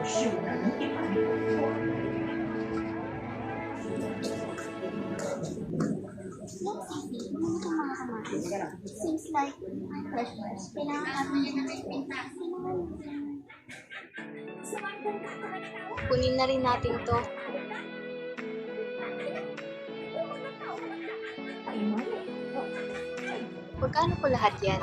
Seems like freshness. Kunin na rin natin to. Magkano po lahat yan?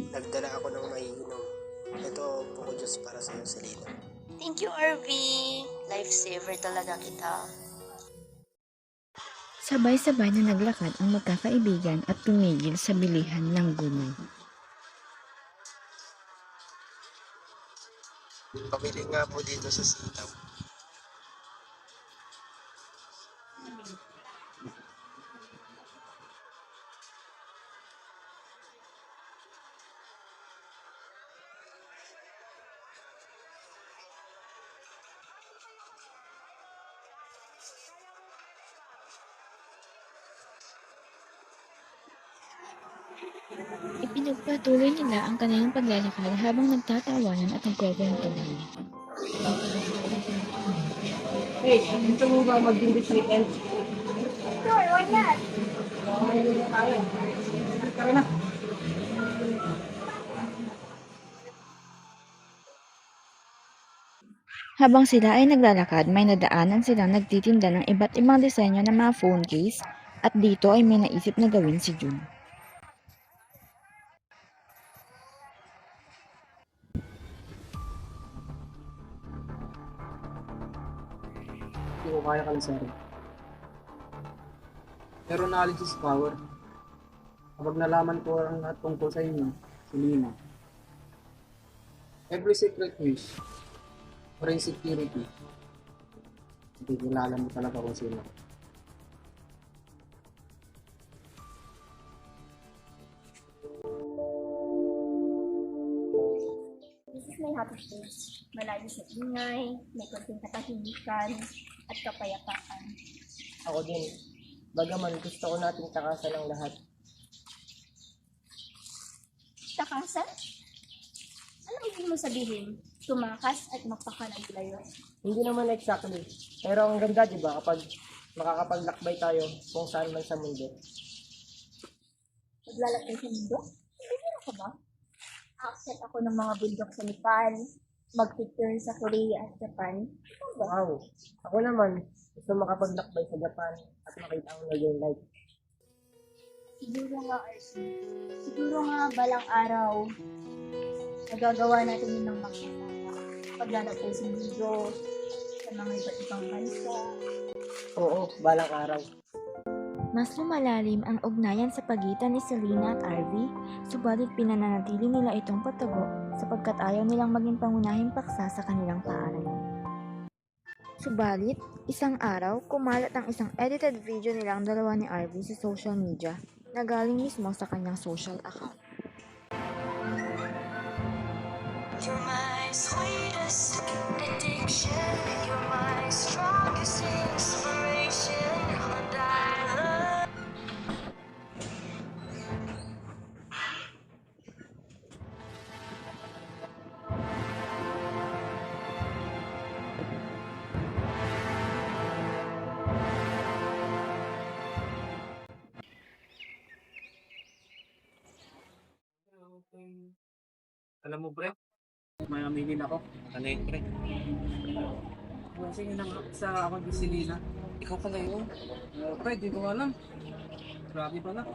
Nagdala ako ng maiinom. Ito, buko juice para sa'yo, Selena. Thank you, RV. Lifesaver talaga kita. Sabay-sabay na naglakad ang magkakaibigan at tumigil sa bilihan ng gulay. Pabili nga po dito sa sitaw. Ipinagpatuloy nila ang kanilang paglalakad habang nagtatawanan at nagkwekwentuhan. Hey, gusto mo ba mag-din this weekend? Sure, why not? Tara na. Habang sila ay naglalakad, may nadaanan silang nagtitinda ng iba't ibang disenyo ng mga phone case at dito ay may naisip na gawin si June. Hindi ko kaya kalasarin. Pero knowledge is power. Kapag nalaman ko ang lahat tungkol sa inyo, Selena, every secret wish, or insecurity, hindi kilala mo talaga kung sino. This is my happy place. Malayo sa ingay, may konting katahimikan, at kapayapaan. Ako din. Bagaman gusto ko natin takasan ang lahat. Takasan? Ano ibig mo sabihin? Tumakas at magpakalaglayo. Hindi naman exactly. Pero ang ganda, di ba, kapag makakapaglakbay tayo kung saan man sa mundo. Maglalakbay sa mundo? Bibiro ka ba? Aakyat ako ng mga bundok sa Nepal, mag-picture sa Korea at Japan. Ano ba? Wow! Ako naman, gusto makapaglakbay sa Japan at makita ang Northern Light. Siguro nga, RC. Siguro nga balang araw, nagagawa natin yun ng makita. Paglalakbay sa mundo, sa mga iba't ibang bansa. Oo, balang araw. Mas lumalalim ang ugnayan sa pagitan ni Selena at RV, subalit pinananatili nila itong patago sapagkat ayaw nilang maging pangunahing paksa sa kanilang paaralan. Subalit, isang araw, kumalat ang isang edited video nilang dalawa ni RV sa social media na galing mismo sa kanyang social account. You're my sweetest addiction. You're my strongest inspiration. And I love. Alam mo, pre, may aminin ako. Ano yun, pre? Kasi yun ang sa ako ni Selena. Ikaw pala yun. Pre, di ko alam. Grabe pala.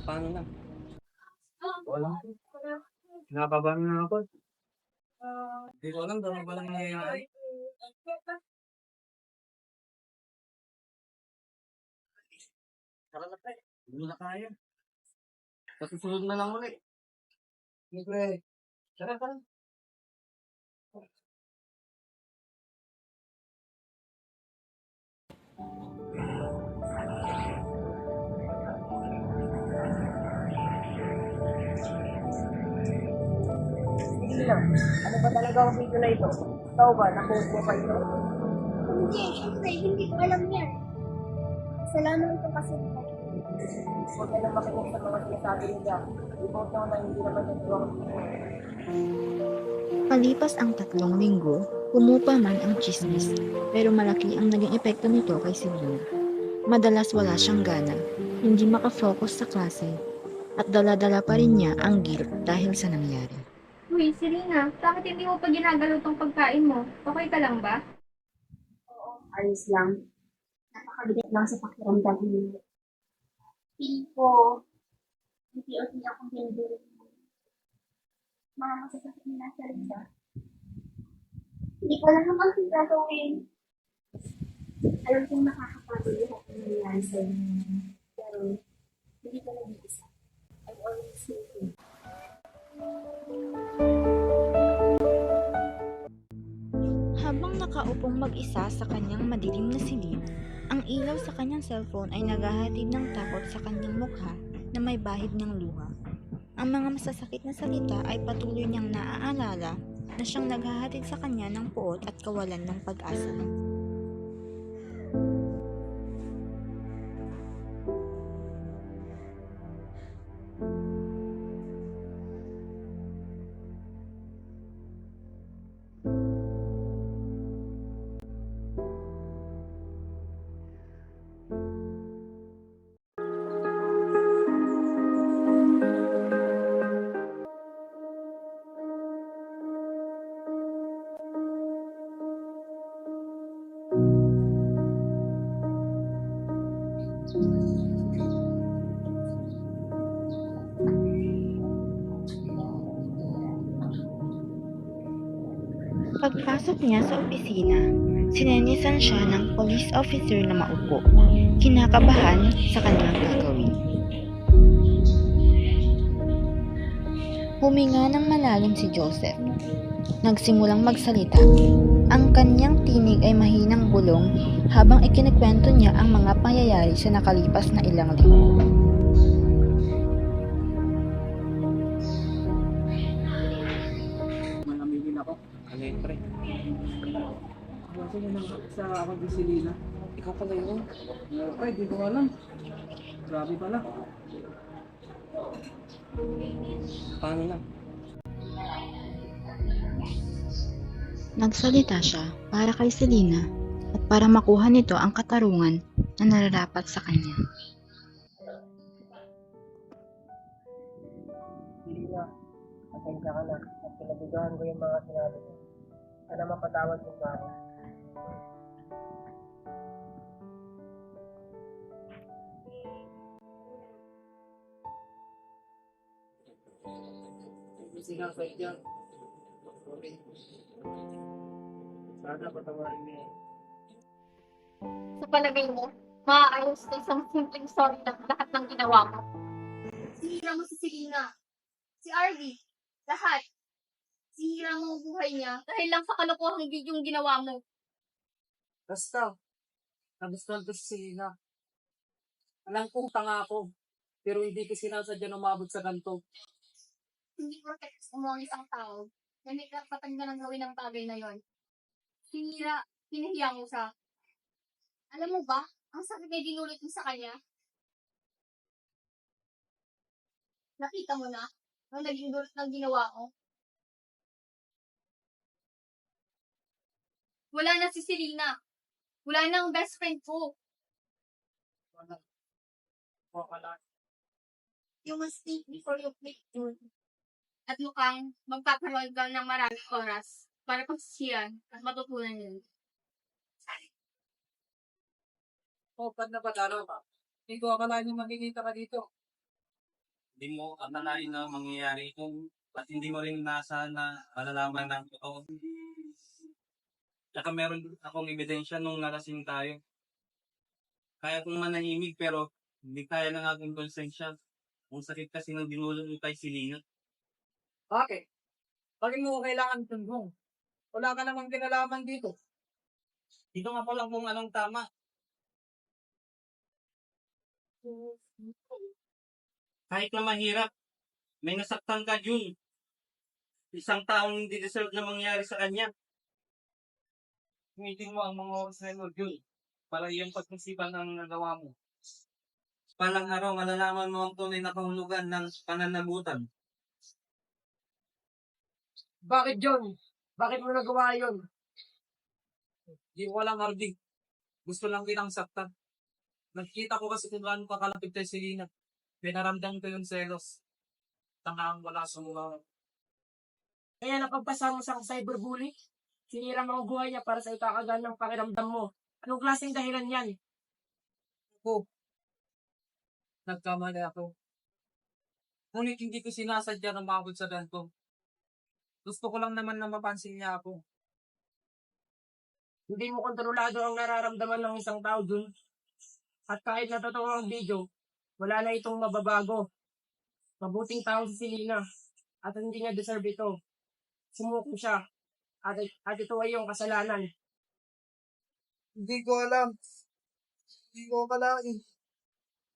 Paano na? Wala. Napabahan na ako. Di ko alam, dami palang nangyayari. Tara na, pre. Hindi na kaya. Sa susunod na lang ulit. Hindi, pre. Tara, tara. Selena, ano ba talaga ang video na ito? Ikaw ba? Napost mo pa ito? Hindi, syempre, hindi ko alam yan. Salamat ito kasi Huwag ka na makinig sa mga sinasabi nila. Report na hindi naman ito ang Palipas ang 3 linggo, pumupa man ang chismis, pero malaki ang naging epekto nito kay Selena. Madalas wala siyang gana, hindi makafocus sa klase, at dala-dala pa rin niya ang guilt dahil sa nangyari. Uy, Selena, bakit hindi mo pa ginagalaw tong pagkain mo? Okay ka lang ba? ayos lang. Napakabigat lang sa pakiramdam niyo. Feeling ko, unti-unti akong hindurin. Mga masasakit na nasa rinda. Hindi ko lang naman kung gagawin. Alam kong nakakapagod lahat ng nangyayari sa inyo. Pero, hindi ko nag-iisa. I'm always thinking. Habang nakaupong mag-isa sa kanyang madilim na silid, ang ilaw sa kanyang cellphone ay naghahatid ng takot sa kanyang mukha na may bahid ng luha. Ang mga masasakit na salita ay patuloy niyang naaalala na siyang naghahatid sa kanya ng puot at kawalan ng pag-asa. Pagpasok niya sa opisina, sinenisan siya ng police officer na maupo, kinakabahan sa kanyang gagawin. Huminga ng malalim si Joseph. Nagsimulang magsalita. Ang kanyang tinig ay mahinang bulong habang ikinikwento niya ang mga pangyayari sa nakalipas na ilang linggo. Manamigin ako. Alentre. Kasi yun ang sa ako di Selena. Ikaw pala yun. Ay, di ko alam. Grabe pala. Paano na? Nagsalita siya para kay Selena at para makuha nito ang katarungan na nararapat sa kanya. Selena, pasensya ka na. At pinagugahan ko yung mga sinabi ko. Sana mapatawad mo ba ako? Sinasay dyan. Sorry. Sana patawarin niya. Sa palagay mo, maaayos na isang simpleng sorry ng lahat ng ginawa mo. Sihira mo si Selena. Si Arby. Lahat. Sihira mo ang buhay niya. Dahil lang sa kalokohang video yung ginawa mo. Basta, nagustuhan ko si Selena. Alam kong tanga ako, pero hindi ko sinasadya na umabot sa ganito. Hindi protect mo ang isang tao na may karapatan ka ng gawin ang bagay na yon. Sinira, pinahiya mo siya. Alam mo ba, ang sakit na dinulit mo sa kanya? Nakita mo na, ang naging dulot ng ginawa ko. Wala na si Selena. Wala na ang best friend ko. Wala. Wala. You must think before you click yun. At mukhang magkakaroon ka ng maraming oras para pagsisiyan at matutunan yun. Pag napatalo ka, hindi ko akalain yung makikita ka dito. Hindi mo akalain na mangyayari kung at hindi mo rin nasa na malalaman ng totoo. Tsaka meron akong ebidensya nung nalasing tayo. Kaya kong manahimik pero hindi kaya ng aking konsensya. Ang sakit kasi ng dinulong kay Selena. Bakit? Bakit mo kailangan tundong? Wala ka namang kinalaman dito. Dito nga po lang kung anong tama. Kahit na mahirap, may nasaktan ka, Jun. Isang taong hindi deserve na mangyari sa kanya. Gamitin mo ang mga oras na yun, Jun, para yung pagkasipan ang nagawa mo. Palang araw, malalaman mo ang tunay na kahulugan ng pananagutan. Bakit, John? Bakit mo nagawa yun? Di ko alam, Ardi. Gusto lang kitang saktan. Nakikita ko kasi kung gaano kakalapit tayo si Lina. Pinaramdam ko yung selos. Tangang wala sa mukha. Kaya napagpasa mo sa cyberbully? Sinira mo ang buhay niya para sa ikakagaan ng pakiramdam mo. Anong klaseng dahilan yan? Ako. Nagkamali ako. Ngunit hindi ko sinasadya na umabot sa ganito. Gusto ko lang naman na mapansin niya ako. Hindi mo kontrolado ang nararamdaman ng isang tao dun. At kahit na totoo ang video, wala na itong mababago. Mabuting tao si Selena. At hindi niya deserve ito. Sumuko siya. At ito ay iyong kasalanan. Hindi ko alam. Hindi ko akalain.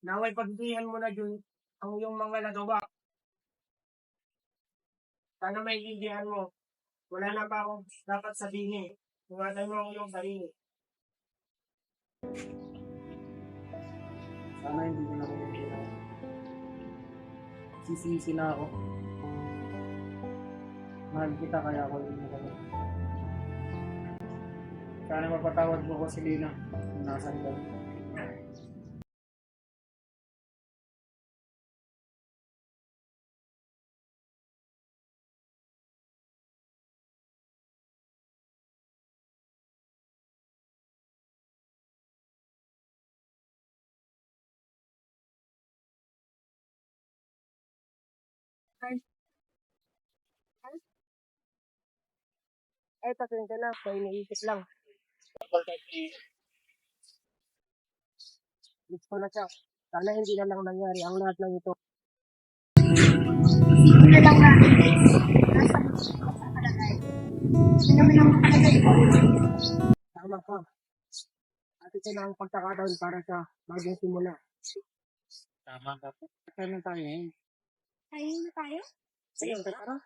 Naway pagdihan mo na dun ang iyong mga nagawa. Sana maintindihan mo. Wala na pa akong dapat sabihin. Ingatan mo ang iyong sarili. Sana hindi ko na kumikita. Sisisi na ako. Mahal kita kaya ako yung nagawa. Sana mapatawad mo ko si Lina kung nasan ka. Ay, pasensya na. May iniisip lang. Gusto na siya. Sana hindi na lang nangyari ang lahat ng ito. Hindi na lang natin nasa sa kalagayan. Ano naman ang kalagayan? Tama ka. At ito na ang pagkakataon para sa bagong simula. Tama ka po. Kaya na tayo ngayon. Tayo na tayo? Sige, tara.